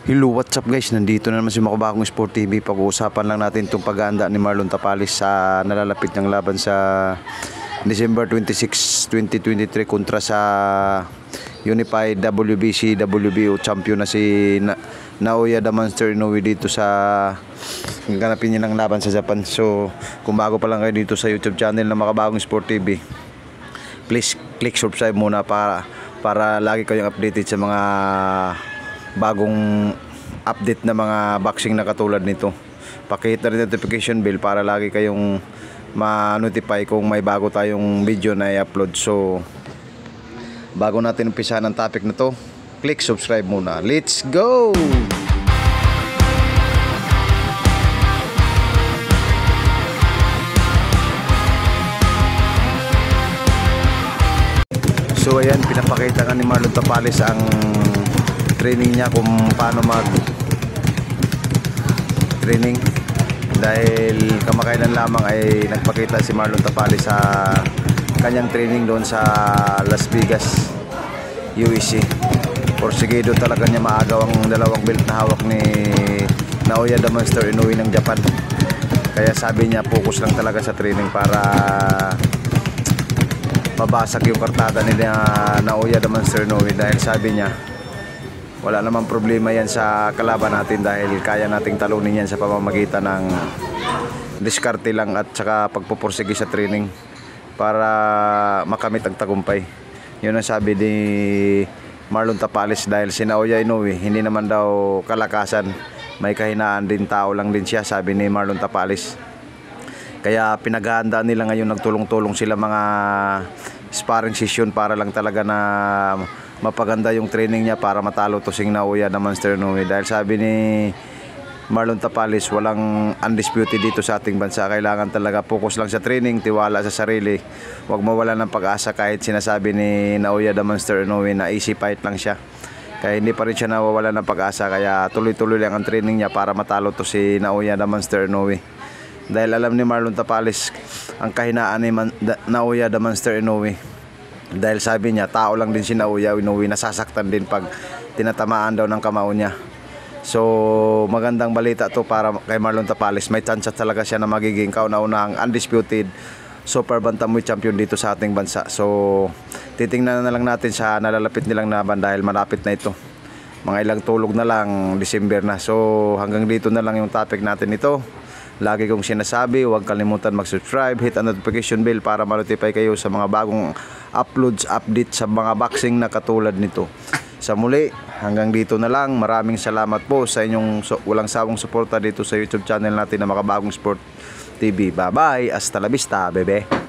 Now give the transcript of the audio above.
Hello, what's up guys? Nandito na naman si Makabagong Sport TV. Pag-uusapan lang natin itong paghahanda ni Marlon Tapalis sa nalalapit niyang laban sa December 26, 2023 kontra sa Unified WBC WBO champion na si Naoya the Monster Inoue dito sa ganapin niya ng laban sa Japan. So kung bago pa lang kayo dito sa YouTube channel na Makabagong Sport TV, please click subscribe muna para lagi kayong updated sa mga bagong update na mga boxing na katulad nito. Pakihit na rin notification bell para lagi kayong ma-notify kung may bago tayong video na i-upload. So bago natin umpisahan ang topic na to, click subscribe muna. Let's go! So ayan, pinapakita nga ni Marlon Tapalis ang training niya kung paano mag-training, dahil kamakailan lamang ay nagpakita si Marlon Tapalis sa kanyang training doon sa Las Vegas USC. Porsigido talaga niya maagaw ang dalawang belt na hawak ni Naoya the Monster Inoue ng Japan. Kaya sabi niya focus lang talaga sa training para mabasag yung kartada ni Naoya the Monster Inoue, dahil sabi niya wala namang problema yan sa kalaban natin dahil kaya nating talunin yan sa pamamagitan ng diskarte lang at saka pagpupursige sa training para makamit ang tagumpay. Yun ang sabi ni Marlon Tapalis, dahil si Naoya Inoue hindi naman daw kalakasan, may kahinaan din, tao lang din siya, sabi ni Marlon Tapalis. Kaya pinaghahandaan nila ngayon, nagtulong-tulong sila mga sparring session para lang talaga na mapaganda yung training niya para matalo to si Naoya the Monster Inoue. Dahil sabi ni Marlon Tapalis, walang undisputed dito sa ating bansa. Kailangan talaga focus lang sa training, tiwala sa sarili, huwag mawala ng pag-asa kahit sinasabi ni Naoya the Monster Inoue na easy fight lang siya. Kaya hindi pa rin siya nawawala ng pag-asa, kaya tuloy-tuloy lang ang training niya para matalo to si Naoya the Monster Inoue. Dahil alam ni Marlon Tapalis ang kahinaan ni Naoya the Monster Inoue, dahil sabi niya tao lang din si Naoya Inoue, nasasaktan din pag tinatamaan daw ng kamao niya. So magandang balita to para kay Marlon Tapalis, may chance talaga siya na magiging kauna-unahang undisputed super bantamweight champion dito sa ating bansa. So titingnan na lang natin sa nalalapit nilang laban dahil malapit na ito, mga ilang tulog na lang, December na. So hanggang dito na lang yung topic natin ito. Lagi kong sinasabi, huwag kalimutan mag-subscribe, hit ang notification bell para ma-notify kayo sa mga bagong uploads, update sa mga boxing na katulad nito. Sa muli, hanggang dito na lang. Maraming salamat po sa inyong walang sawang suporta dito sa YouTube channel natin na Makabagong Sport TV. Bye bye, hasta la vista, bebe.